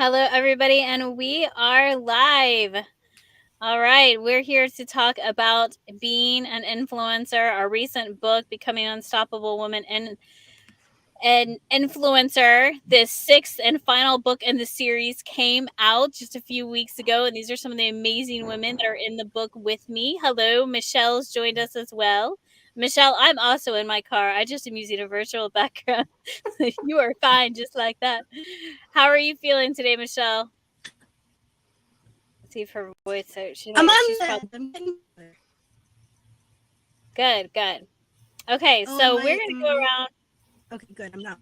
Hello, everybody, and we are live. All right, we're here to talk about being an influencer. Our recent book, Becoming an Unstoppable Woman and an Influencer, the sixth and final book in the series, came out just a few weeks ago, and these are some of the amazing women that are in the book with me. Hello, Michelle's joined us as well. Michelle, I'm also in my car. I just am using a virtual background. You are fine, just like that. How are you feeling today, Michelle? See if her voice. So she's probably I'm getting better. good. Good. Okay, Oh, so we're gonna go around. okay, good. I'm not.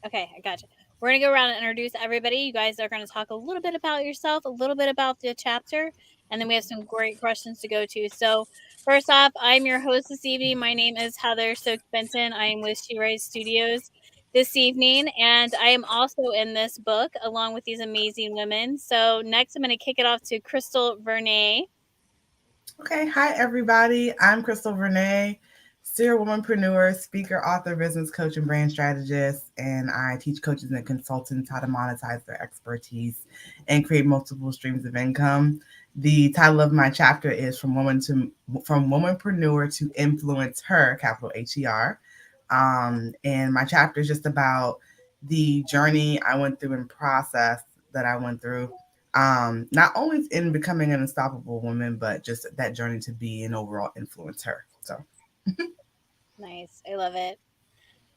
Okay, I gotcha. We're gonna go around and introduce everybody. You guys are gonna talk a little bit about yourself, a little bit about the chapter, and then we have some great questions to go to. So, first off, I'm your host this evening. My name is Heather Stokes Benton. I am with She Rise Studios this evening, and I am also in this book along with these amazing women. So, next, I'm gonna kick it off to Crystal Vernay. Okay, hi everybody. I'm Crystal Vernay, serial womanpreneur, speaker, author, business coach, and brand strategist. And I teach coaches and consultants how to monetize their expertise and create multiple streams of income. The title of my chapter is From Womanpreneur to Influence Her, capital HER. And my chapter is just about the journey I went through and process that I went through, not only in becoming an unstoppable woman, but just that journey to be an overall influencer. So, Nice, I love it.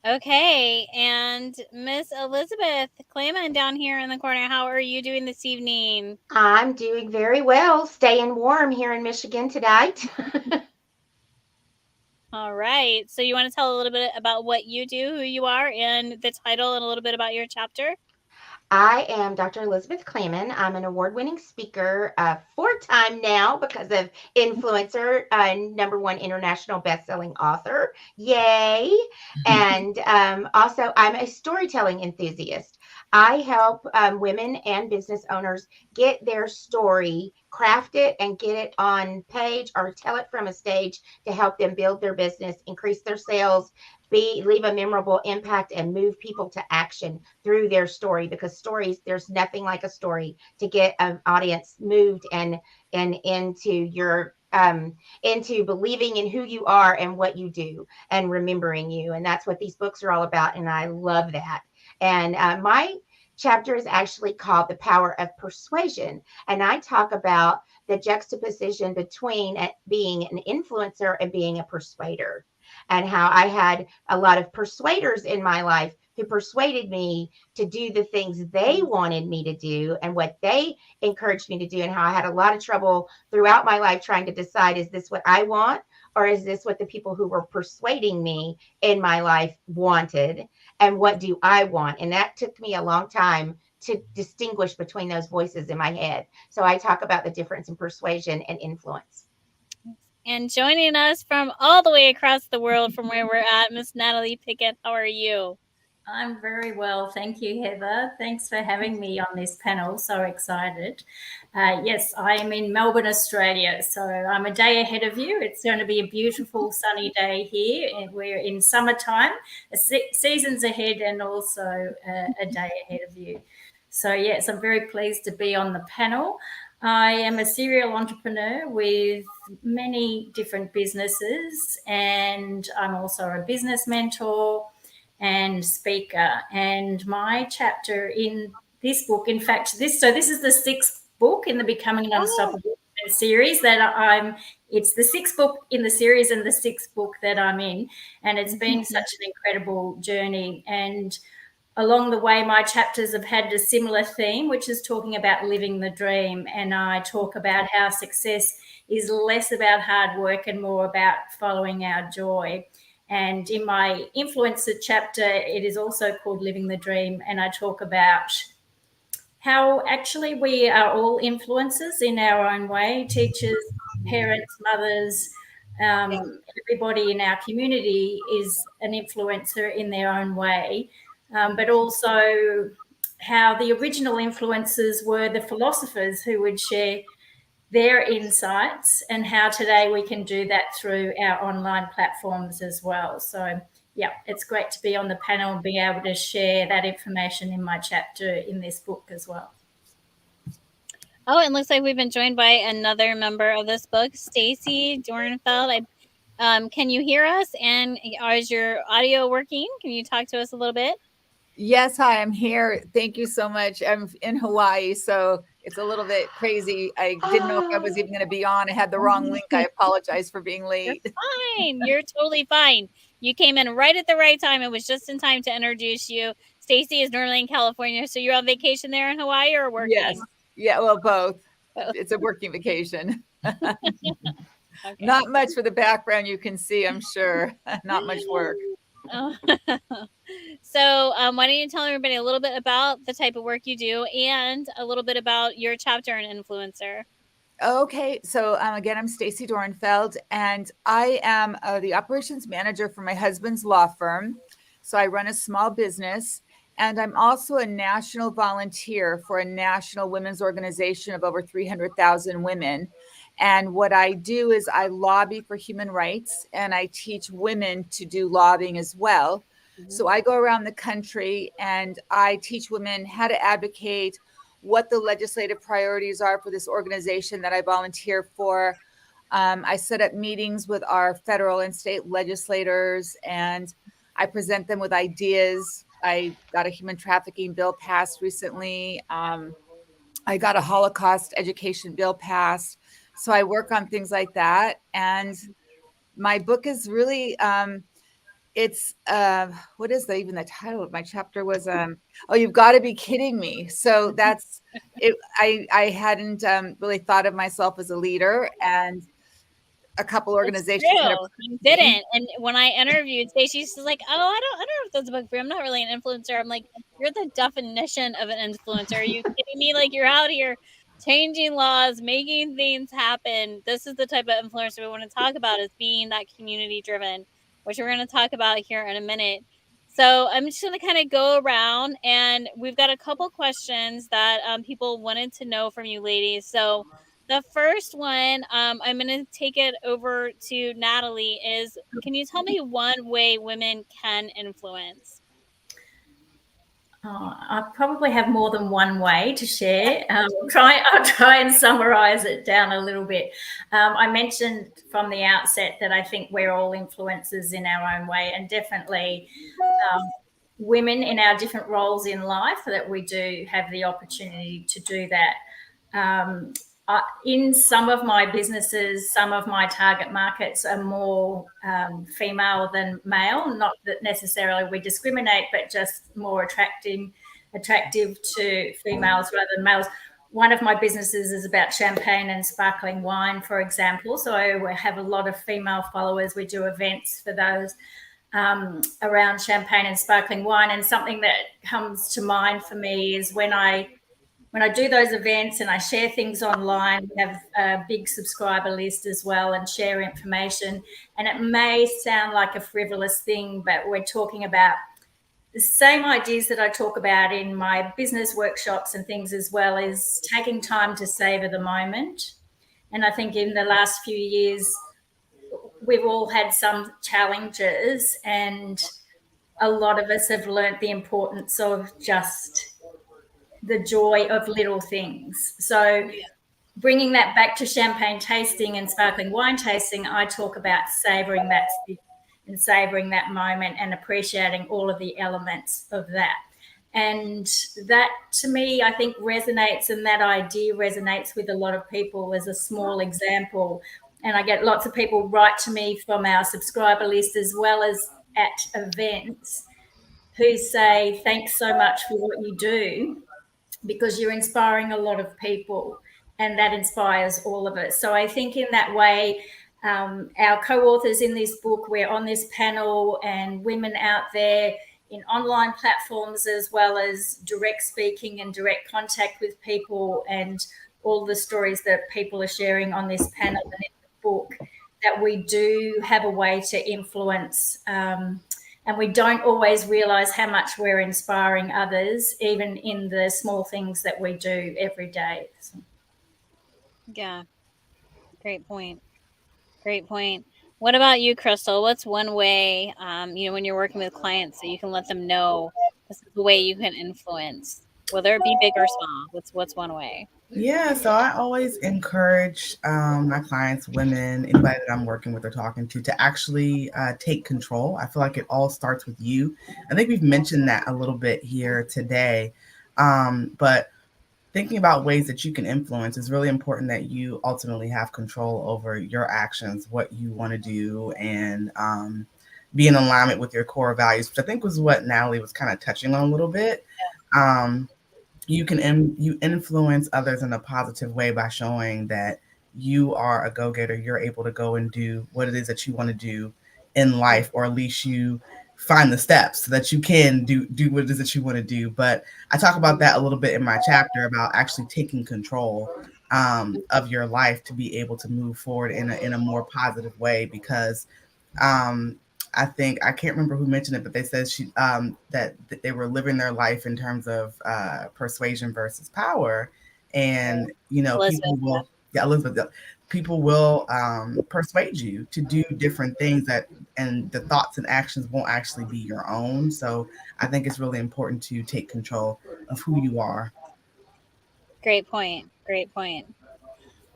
Okay, and Miss Elizabeth Clayman down here in the corner, how are you doing this evening? I'm doing very well, staying warm here in Michigan tonight. All right, so you want to tell a little bit about what you do, who you are, and the title, and a little bit about your chapter? I am Dr. Elizabeth Clayman. I'm an award-winning speaker, 4-time now because of influencer, number one international best-selling author. Yay! And also, I'm a storytelling enthusiast. I help women and business owners get their story, craft it, and get it on page or tell it from a stage to help them build their business, increase their sales, leave a memorable impact, and move people to action through their story, because stories, there's nothing like a story to get an audience moved and into your into believing in who you are and what you do and remembering you. And that's what these books are all about, and I love that. And my chapter is actually called The Power of Persuasion, and I talk about the juxtaposition between being an influencer and being a persuader, and how I had a lot of persuaders in my life who persuaded me to do the things they wanted me to do and what they encouraged me to do, and how I had a lot of trouble throughout my life trying to decide, is this what I want, or is this what the people who were persuading me in my life wanted, and what do I want? And that took me a long time to distinguish between those voices in my head. So I talk about the difference in persuasion and influence. And joining us from all the way across the world from where we're at, Miss Natalie Pickett, how are you? I'm very well. Thank you, Heather. Thanks for having me on this panel. So excited. Yes, I am in Melbourne, Australia. So I'm a day ahead of you. It's going to be a beautiful sunny day here. And we're in summertime, seasons ahead, and also a day ahead of you. So, yes, I'm very pleased to be on the panel. I am a serial entrepreneur with many different businesses, and I'm also a business mentor and speaker. And my chapter in this book, in fact, this is the sixth book in the Becoming an Unstoppable series that it's the sixth book in the series and the sixth book that I'm in. And it's been such an incredible journey. And along the way, my chapters have had a similar theme, which is talking about living the dream. And I talk about how success is less about hard work and more about following our joy. And in my influencer chapter, it is also called Living the Dream. And I talk about how actually we are all influencers in our own way, teachers, parents, mothers, everybody in our community is an influencer in their own way. But also how the original influencers were the philosophers who would share their insights, and how today we can do that through our online platforms as well. So yeah, it's great to be on the panel and be able to share that information in my chapter in this book as well. Oh, it looks like we've been joined by another member of this book, Stacy Dornfeld. Can you hear us? And is your audio working? Can you talk to us a little bit? Yes, hi, I'm here. Thank you so much. I'm in Hawaii, so it's a little bit crazy. I didn't know if I was even going to be on. I had the wrong link. I apologize for being late. You're fine. You're totally fine. You came in right at the right time. It was just in time to introduce you. Stacy is normally in California, so you're on vacation there in Hawaii or working? Yes. Yeah, well, both. It's a working vacation. Okay. Not much for the background you can see, I'm sure. Not much work. Oh. So why don't you tell everybody a little bit about the type of work you do and a little bit about your chapter in Influencer? Okay, so again, I'm Stacy Dornfeld, and I am the operations manager for my husband's law firm. So I run a small business, and I'm also a national volunteer for a national women's organization of over 300,000 women. And what I do is I lobby for human rights, and I teach women to do lobbying as well. So I go around the country and I teach women how to advocate, what the legislative priorities are for this organization that I volunteer for. I set up meetings with our federal and state legislators, and I present them with ideas. I got a human trafficking bill passed recently. I got a Holocaust education bill passed. So I work on things like that. And my book is really, it's, what is even the title of my chapter was, oh, you've got to be kidding me. So that's it. I hadn't really thought of myself as a leader, and a couple organizations. You didn't. And when I interviewed Stacey, she's like, "Oh, I don't know if that's a book for you. I'm not really an influencer." I'm like, "You're the definition of an influencer. Are you kidding me? Like, you're out here changing laws, making things happen. This is the type of influencer we want to talk about, is being that community driven, which we're going to talk about here in a minute." So I'm just going to kind of go around, and we've got a couple questions that people wanted to know from you ladies. So the first one, I'm going to take it over to Natalie, is can you tell me one way women can influence? I probably have more than one way to share. I'll try and summarize it down a little bit. I mentioned from the outset that I think we're all influencers in our own way, and definitely women in our different roles in life, that we do have the opportunity to do that. In some of my businesses, some of my target markets are more female than male. Not that necessarily we discriminate, but just more attractive to females rather than males. One of my businesses is about champagne and sparkling wine, for example. So I have a lot of female followers. We do events for those around champagne and sparkling wine. And something that comes to mind for me is when I do those events and I share things online, we have a big subscriber list as well and share information. And it may sound like a frivolous thing, but we're talking about the same ideas that I talk about in my business workshops and things, as well as taking time to savor the moment. And I think in the last few years, we've all had some challenges, and a lot of us have learnt the importance of just the joy of little things. So bringing that back to champagne tasting and sparkling wine tasting, I talk about savouring that and savouring that moment and appreciating all of the elements of that. And that, to me, I think resonates, and that idea resonates with a lot of people as a small example. And I get lots of people write to me from our subscriber list as well as at events who say, "Thanks so much for what you do, because you're inspiring a lot of people," and that inspires all of us. So I think in that way, our co-authors in this book, we're on this panel, and women out there in online platforms, as well as direct speaking and direct contact with people, and all the stories that people are sharing on this panel and in the book, that we do have a way to influence, and we don't always realize how much we're inspiring others, even in the small things that we do every day. So. Yeah, great point. Great point. What about you, Crystal? What's one way, when you're working with clients, that you can let them know this is the way you can influence, whether it be big or small? What's one way? Yeah, so I always encourage my clients, women, anybody that I'm working with or talking to actually take control. I feel like it all starts with you. I think we've mentioned that a little bit here today, but thinking about ways that you can influence is really important, that you ultimately have control over your actions, what you want to do, and be in alignment with your core values, which I think was what Natalie was kind of touching on a little bit. You can you influence others in a positive way by showing that you are a go-getter. You're able to go and do what it is that you want to do in life, or at least you find the steps so that you can do what it is that you want to do. But I talk about that a little bit in my chapter about actually taking control of your life to be able to move forward in a more positive way, because I think, I can't remember who mentioned it, but they said that they were living their life in terms of persuasion versus power. And, Elizabeth, Elizabeth, people will persuade you to do different things and the thoughts and actions won't actually be your own. So I think it's really important to take control of who you are. Great point. Great point.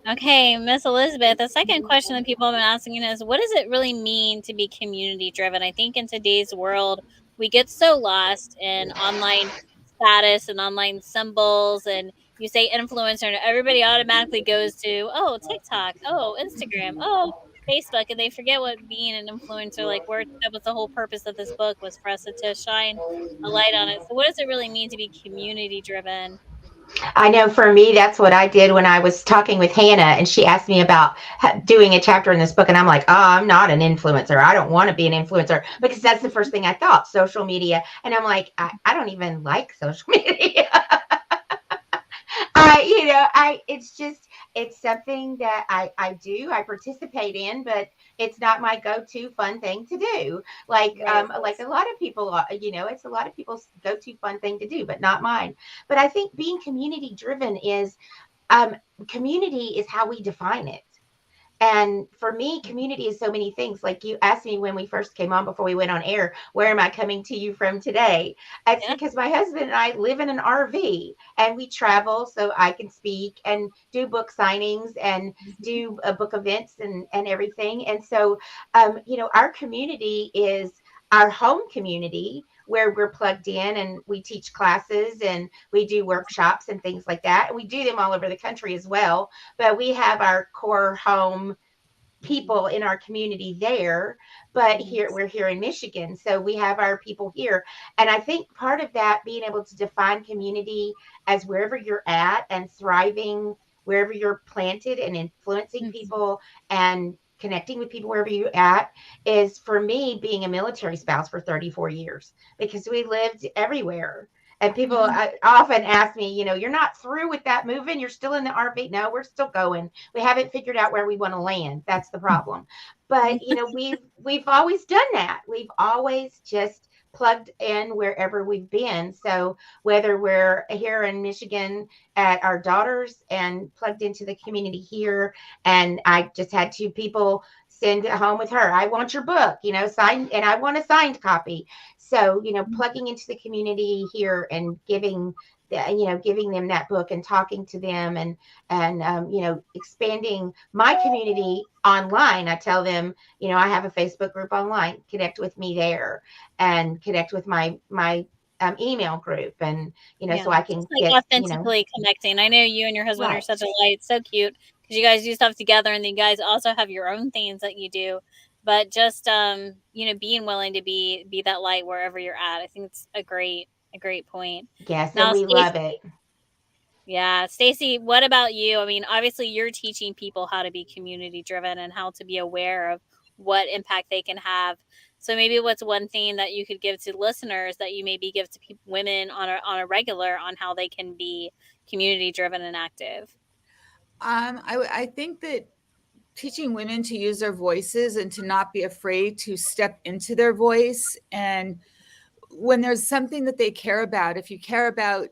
Okay, Miss Elizabeth, the second question that people have been asking is, what does it really mean to be community driven? I think in today's world, we get so lost in online status and online symbols, and you say influencer, and everybody automatically goes to, oh, TikTok, oh, Instagram, oh, Facebook, and they forget what being an influencer, that was the whole purpose of this book, was for us to shine a light on it. So what does it really mean to be community driven? I know for me, that's what I did when I was talking with Hannah, and she asked me about doing a chapter in this book. And I'm like, oh, I'm not an influencer. I don't want to be an influencer, because that's the first thing I thought, social media. And I'm like, I don't even like social media. It's something that I do, I participate in, but it's not my go-to fun thing to do. Like a lot of people, it's a lot of people's go-to fun thing to do, but not mine. But I think being community driven is, community is how we define it. And for me, community is so many things. Like you asked me when we first came on, before we went on air, where am I coming to you from today? It's because my husband and I live in an RV and we travel so I can speak and do book signings and do book events and everything. And so, our community is our home community, where we're plugged in and we teach classes and we do workshops and things like that. And we do them all over the country as well. But we have our core home people in our community there. But we're here in Michigan, so we have our people here. And I think part of that, being able to define community as wherever you're at and thriving, wherever you're planted and influencing people and connecting with people wherever you're at, is for me being a military spouse for 34 years, because we lived everywhere. And people often ask me, you're not through with that moving. You're still in the RV. No, we're still going. We haven't figured out where we want to land. That's the problem. But, we've always done that. We've always just plugged in wherever we've been. So whether we're here in Michigan at our daughter's and plugged into the community here, and I just had 2 people send it home with her, I want your book, signed, and I want a signed copy. So, plugging into the community here and giving them that book and talking to them and expanding my community online. I tell them, I have a Facebook group online, connect with me there and connect with my email group. And, so I can get authentically connecting. I know you and your husband are such a light. It's so cute because you guys do stuff together, and then you guys also have your own things that you do. But just, being willing to be that light wherever you're at. I think it's a great point. Yes, and we love it. Yeah. Stacey, what about you? I mean, obviously you're teaching people how to be community driven and how to be aware of what impact they can have. So maybe what's one thing that you could give to listeners that you maybe give to women on a regular on how they can be community driven and active? I think that teaching women to use their voices and to not be afraid to step into their voice. And when there's something that they care about, if you care about,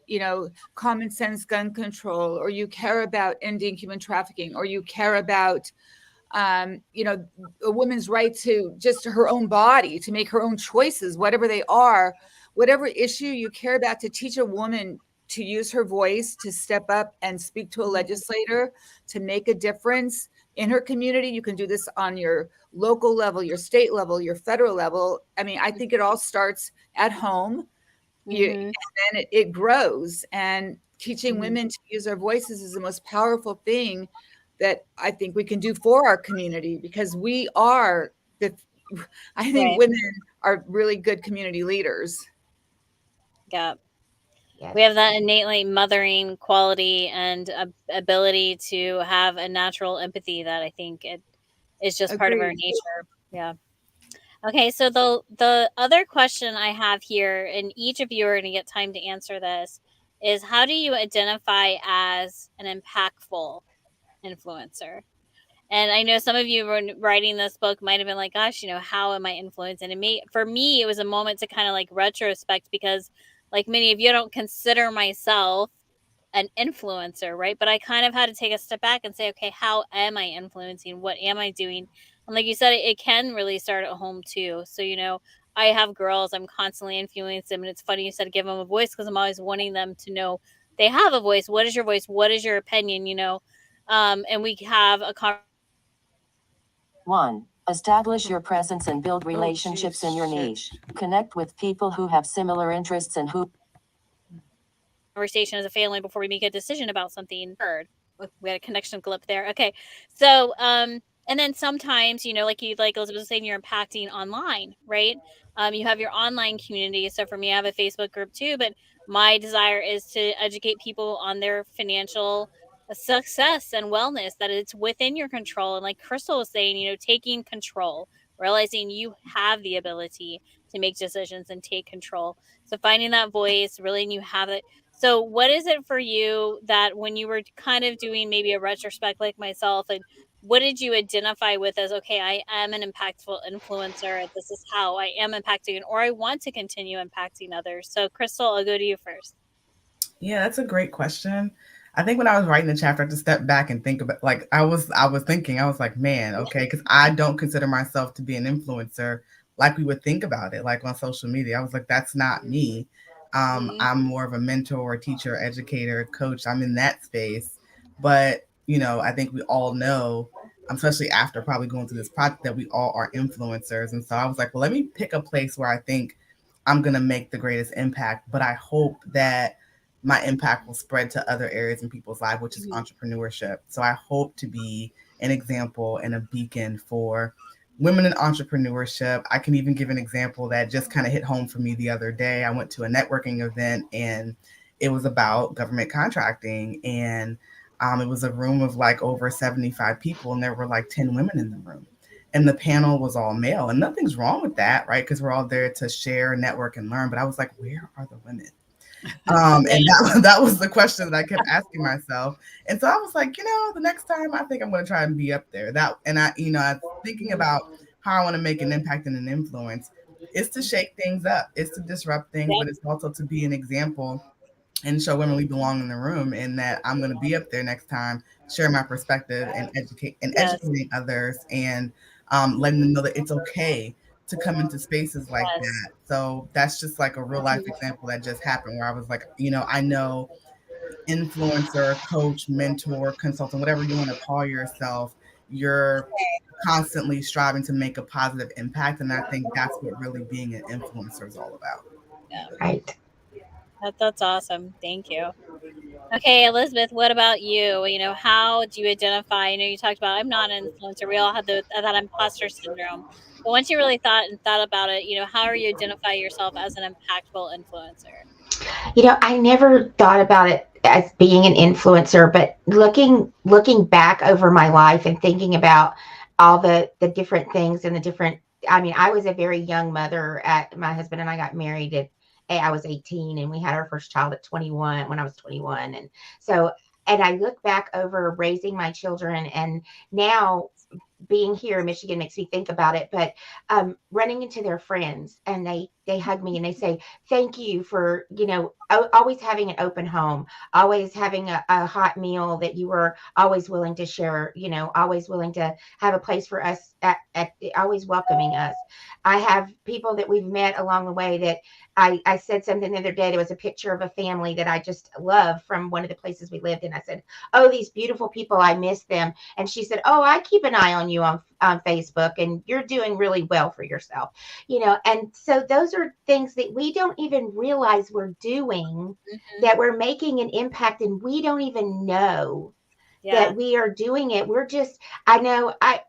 common sense gun control, or you care about ending human trafficking, or you care about you know, a woman's right to just her own body, to make her own choices, whatever they are, whatever issue you care about, to teach a woman to use her voice, to step up and speak to a legislator, to make a difference in her community. You can do this on your local level, your state level, your federal level. I mean, I think it all starts at home. And then it grows. And teaching women to use their voices is the most powerful thing that I think we can do for our community, because we are I think women are really good community leaders. Yeah. Yes. We have that innately mothering quality and ability to have a natural empathy that I think it is just part of our Agreed. nature. Yeah. Okay, so the other question I have here, and each of you are going to get time to answer this, is how do you identify as an impactful influencer? And I know some of you were writing this book might have been like, gosh, you know, how am I influencing? And for me, it was a moment to kind of like retrospect, because like many of you, I don't consider myself an influencer, right? But I kind of had to take a step back and say, okay, how am I influencing? What am I doing? And like you said, it can really start at home too. So, you know, I have girls, I'm constantly influencing them. And it's funny you said give them a voice, because I'm always wanting them to know they have a voice. What is your voice? What is your opinion? You know, and we have a conversation. 1. Establish your presence and build relationships in your niche. Connect with people who have similar interests and who Conversation as a family before we make a decision about something. Heard. We had a connection glitch there. Okay. So, and then sometimes, you know, like Elizabeth was saying, you're impacting online, right? You have your online community. So for me, I have a Facebook group too, but my desire is to educate people on their financial success and wellness, that it's within your control. And like Crystal was saying, you know, taking control, realizing you have the ability to make decisions and take control. So finding that voice, really, and you have it. So what is it for you that when you were kind of doing maybe a retrospect like myself, and what did you identify with as, okay, I am an impactful influencer. This is how I am impacting, or I want to continue impacting others. So Crystal, I'll go to you first. Yeah, that's a great question. I think when I was writing the chapter, I had to step back and think about, like, I was thinking, I was like, man, okay, because I don't consider myself to be an influencer like we would think about it, like on social media. I was like, that's not me. I'm more of a mentor, teacher, educator, coach. I'm in that space. But, you know, I think we all know, especially after probably going through this project, that we all are influencers. And so I was like, well, let me pick a place where I think I'm going to make the greatest impact. But I hope that my impact will spread to other areas in people's lives, which is entrepreneurship. So I hope to be an example and a beacon for women in entrepreneurship. I can even give an example that just kind of hit home for me the other day. I went to a networking event and it was about government contracting, and it was a room of like over 75 people, and there were like 10 women in the room. And the panel was all male, and nothing's wrong with that, right? Because we're all there to share, network, and learn. But I was like, where are the women? And that was the question that I kept asking myself. And so I was like, you know, the next time I think I'm going to try and be up there. I'm thinking about how I want to make an impact and an influence. It's to shake things up. It's to disrupt things, but it's also to be an example and show women we belong in the room, and that I'm going to be up there next time, share my perspective and educating others, and letting them know that it's okay to come into spaces like that. So that's just like a real life example that just happened, where I was like, you know, I know influencer, coach, mentor, consultant, whatever you want to call yourself, you're constantly striving to make a positive impact. And I think that's what really being an influencer is all about. Yeah. Right. That's awesome. Thank you. Okay, Elizabeth, what about you? You know, how do you identify? You know, you talked about I'm not an influencer. We all have that imposter syndrome. But once you really thought about it, you know, how are you identify yourself as an impactful influencer? You know, I never thought about it as being an influencer, but looking back over my life and thinking about all the different things and I mean, I was a very young mother. My husband and I got married I was 18, and we had our first child at 21 when I was 21. And so, and I look back over raising my children, and now being here in Michigan makes me think about it, but running into their friends, and they hug me and they say, thank you for, always having an open home, always having a hot meal that you were always willing to share, always willing to have a place for us, always welcoming us. I have people that we've met along the way that I said something the other day. There was a picture of a family that I just love from one of the places we lived in. I said, oh, these beautiful people, I miss them. And she said, oh, I keep an eye on you on Facebook, and you're doing really well for yourself. And so those are things that we don't even realize we're doing, that we're making an impact, and we don't even know that we are doing it. We're just, I know I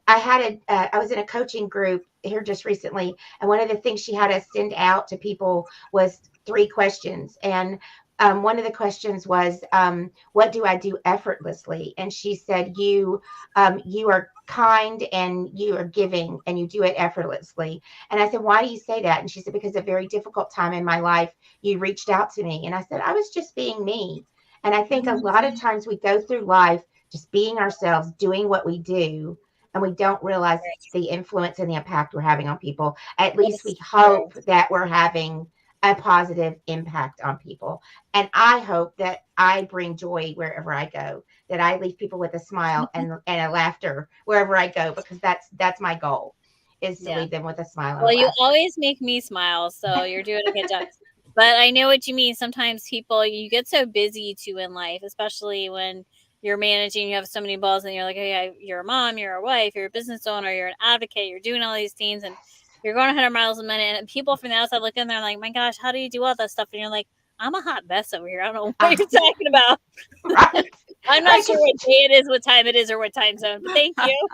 was in a coaching group here just recently, and one of the things she had us send out to people was 3 questions. And one of the questions was, what do I do effortlessly? And she said, you are kind and you are giving and you do it effortlessly. And I said, why do you say that? And she said, because a very difficult time in my life, you reached out to me. And I said, I was just being me. And I think a lot of times we go through life just being ourselves, doing what we do, and we don't realize the influence and the impact we're having on people. At least we hope that we're having a positive impact on people. And I hope that I bring joy wherever I go, that I leave people with a smile and a laughter wherever I go, because that's my goal, is to leave them with a smile. Well, you always make me smile, so you're doing a good job. But I know what you mean. Sometimes people, you get so busy too in life, especially when you're managing, you have so many balls, and you're like, hey, you're a mom, you're a wife, you're a business owner, you're an advocate, you're doing all these things, and you're going 100 miles a minute. And people from the outside look in there like, my gosh, how do you do all that stuff? And you're like, I'm a hot mess over here. I don't know what you're talking about. Right. I'm not sure what day it is, what time it is, or what time zone, but thank you.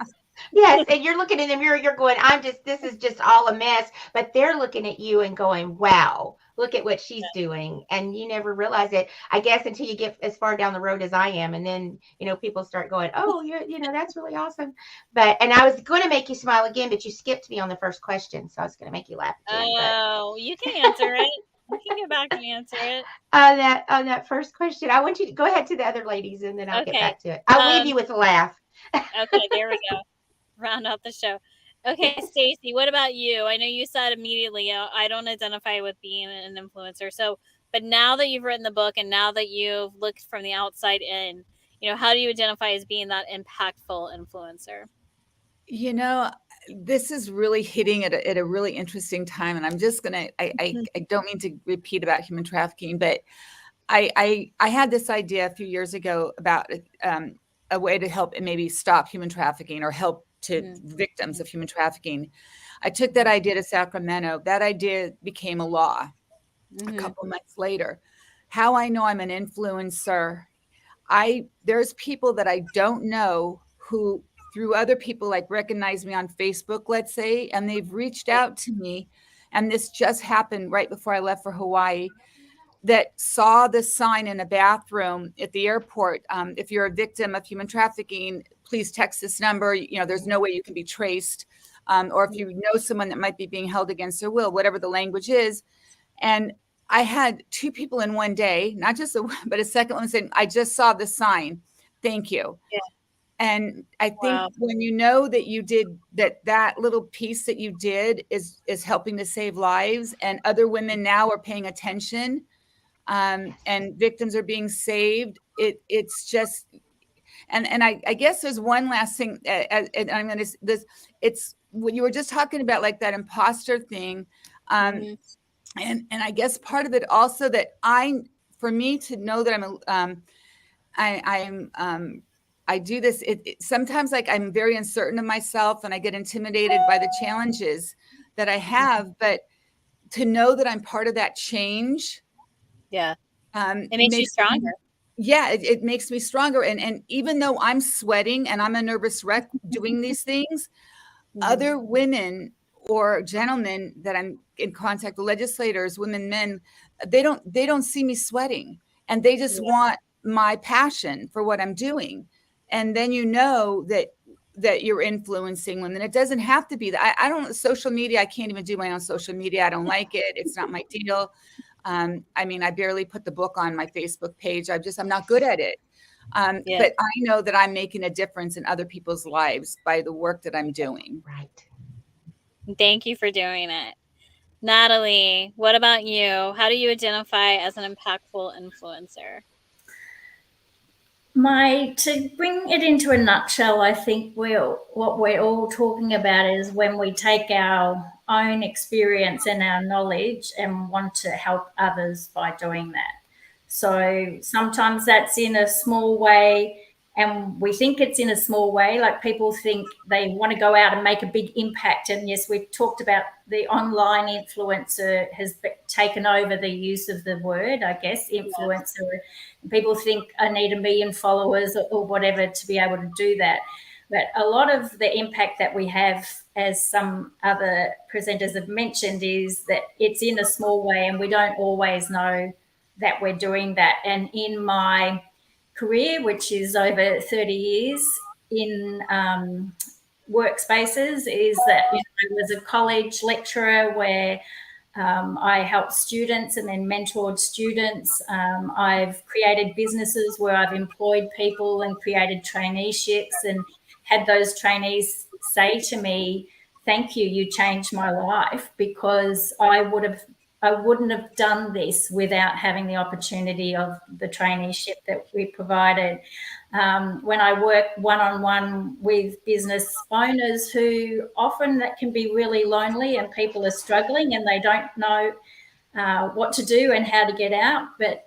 Yes, and you're looking in the mirror, you're going, this is just all a mess. But they're looking at you and going, wow, look at what she's doing. And you never realize it, I guess, until you get as far down the road as I am. And then, people start going, oh, that's really awesome. And I was going to make you smile again, but you skipped me on the first question. So I was going to make you laugh again. Oh, you can answer it. You can get back and answer it. On that first question, I want you to go ahead to the other ladies, and then I'll get back to it. I'll leave you with a laugh. Okay, there we go. Round out the show. Okay, Stacy, what about you? I know you said immediately, I don't identify with being an influencer. So, but now that you've written the book and now that you've looked from the outside in, how do you identify as being that impactful influencer? This is really hitting at a really interesting time. And I'm just going to, I don't mean to repeat about human trafficking, but I had this idea a few years ago about a way to help maybe stop human trafficking or help to victims of human trafficking. I took that idea to Sacramento. That idea became a law a couple months later. How I know I'm an influencer, there's people that I don't know who, through other people, like recognize me on Facebook, let's say, and they've reached out to me. And this just happened right before I left for Hawaii, that saw the sign in a bathroom at the airport. If you're a victim of human trafficking, please text this number. There's no way you can be traced. Or if you know someone that might be being held against their will, whatever the language is. And I had 2 people in one day, not just but a second one saying, I just saw the sign. Thank you. Yeah. And I think when you know that you did that little piece that you did is helping to save lives, and other women now are paying attention, and victims are being saved. It's just, and I guess there's one last thing, and I'm going to, it's what you were just talking about, like that imposter thing. And I guess part of it also that for me to know that I do this, sometimes like I'm very uncertain of myself and I get intimidated by the challenges that I have, but to know that I'm part of that change. Yeah. It makes you stronger. It makes me stronger. And even though I'm sweating and I'm a nervous wreck doing these things, other women or gentlemen that I'm in contact with, legislators, women, men, they don't see me sweating, and they just want my passion for what I'm doing. And then that you're influencing women. It doesn't have to be that. I don't, social media, I can't even do my own social media. I don't like it. It's not my deal. I barely put the book on my Facebook page. I'm not good at it. Yeah. But I know that I'm making a difference in other people's lives by the work that I'm doing. Right. Thank you for doing it. Natalie, what about you? How do you identify as an impactful influencer? To bring it into a nutshell, I think what we're all talking about is when we take our own experience and our knowledge and want to help others by doing that. So sometimes that's in a small way, and we think it's in a small way. Like people think they want to go out and make a big impact. And yes, we've talked about the online influencer has taken over the use of the word, I guess, influencer. People think I need 1 million followers or whatever to be able to do that. But a lot of the impact that we have, as some other presenters have mentioned, is that it's in a small way and we don't always know that we're doing that. And in my career, which is over 30 years in workspaces, is that I was a college lecturer where I helped students and then mentored students. I've created businesses where I've employed people and created traineeships and had those trainees say to me, "Thank you, you changed my life," because I wouldn't have done this without having the opportunity of the traineeship that we provided. When I work one-on-one with business owners who often that can be really lonely and people are struggling and they don't know what to do and how to get out, but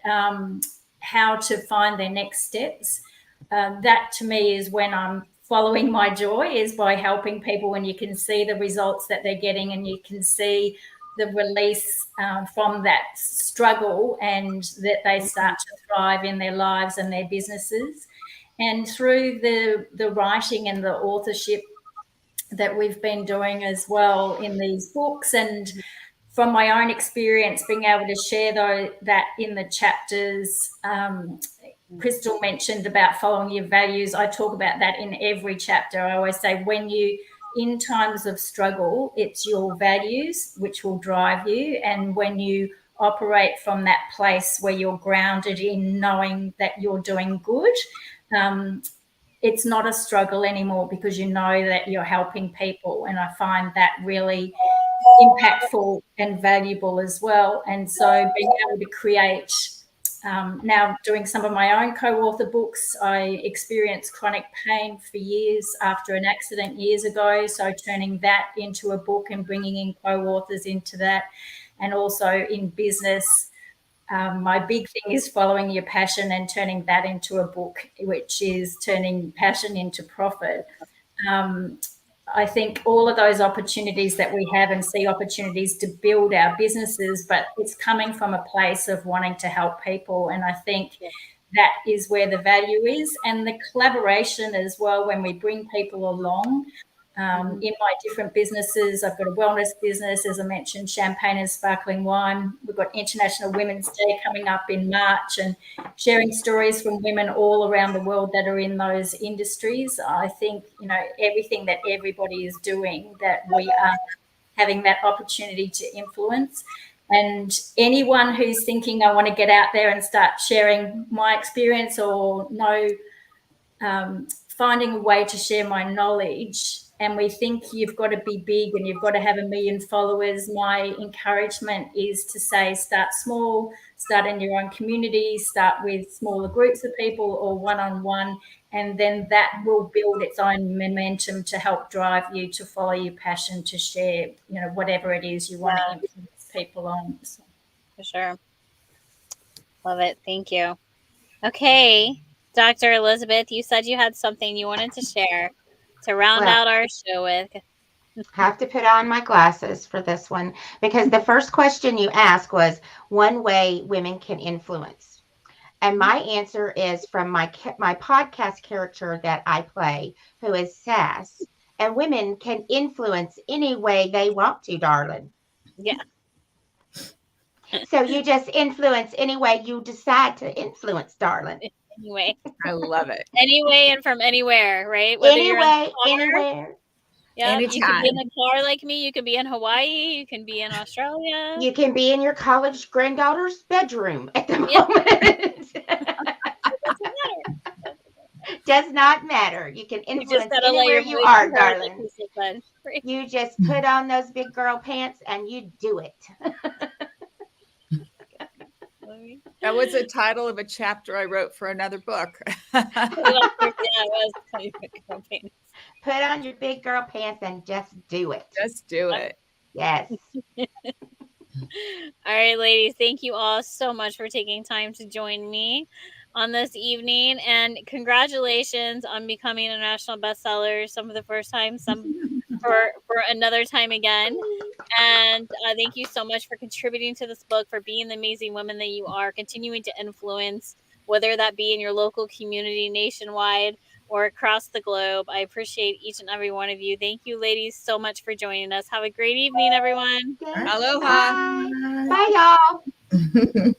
how to find their next steps. That to me is when I'm following my joy, is by helping people, and you can see the results that they're getting and you can see the release from that struggle and that they start to thrive in their lives and their businesses. And through the writing and the authorship that we've been doing as well in these books, and from my own experience being able to share that in the chapters, Crystal mentioned about following your values. I talk about that in every chapter. I always say in times of struggle, it's your values which will drive you. And when you operate from that place where you're grounded in knowing that you're doing good, it's not a struggle anymore because you know that you're helping people. And I find that really impactful and valuable as well. And so being able to create, now doing some of my own co-author books, I experienced chronic pain for years after an accident years ago. So turning that into a book and bringing in co-authors into that. And also in business, my big thing is following your passion and turning that into a book, which is turning passion into profit. I think all of those opportunities that we have and see opportunities to build our businesses, but it's coming from a place of wanting to help people. And I think that is where the value is, and the collaboration as well when we bring people along. In my different businesses, I've got a wellness business, as I mentioned, champagne and sparkling wine. We've got International Women's Day coming up in March, and sharing stories from women all around the world that are in those industries. I think, everything that everybody is doing, that we are having that opportunity to influence. And anyone who's thinking, I want to get out there and start sharing my experience or finding a way to share my knowledge, and we think you've got to be big and you've got to have 1 million followers, my encouragement is to say start small, start in your own community, start with smaller groups of people or one-on-one, and then that will build its own momentum to help drive you to follow your passion, to share, whatever it is you want to influence people on. So. For sure. Love it. Thank you. Okay, Dr. Elizabeth, you said you had something you wanted to share to round out our show with. Have to put on my glasses for this one, because the first question you asked was one way women can influence. And my answer is from my podcast character that I play, who is Sass. And women can influence any way they want to, darling. Yeah. So you just influence any way you decide to influence, darling. Anyway. I love it. Anyway and from anywhere, right? Whether anywhere. Yeah, anytime. You can be in a car like me. You can be in Hawaii. You can be in Australia. You can be in your college granddaughter's bedroom at the moment. It doesn't matter. Does not matter. You can You just influence gotta let anywhere your you voice are, be heard, like darling. Crystal said. You just put on those big girl pants and you do it. That was the title of a chapter I wrote for another book. Put on your big girl pants and just do it. Just do it. Yes. All right, ladies, thank you all so much for taking time to join me on this evening, and congratulations on becoming a national bestseller, some for the first time, some for another time again. And thank you so much for contributing to this book, for being the amazing women that you are, continuing to influence, whether that be in your local community, nationwide, or across the globe. I appreciate each and every one of you. Thank you, ladies, so much for joining us. Have a great evening, everyone. Thanks. Aloha. Bye, y'all.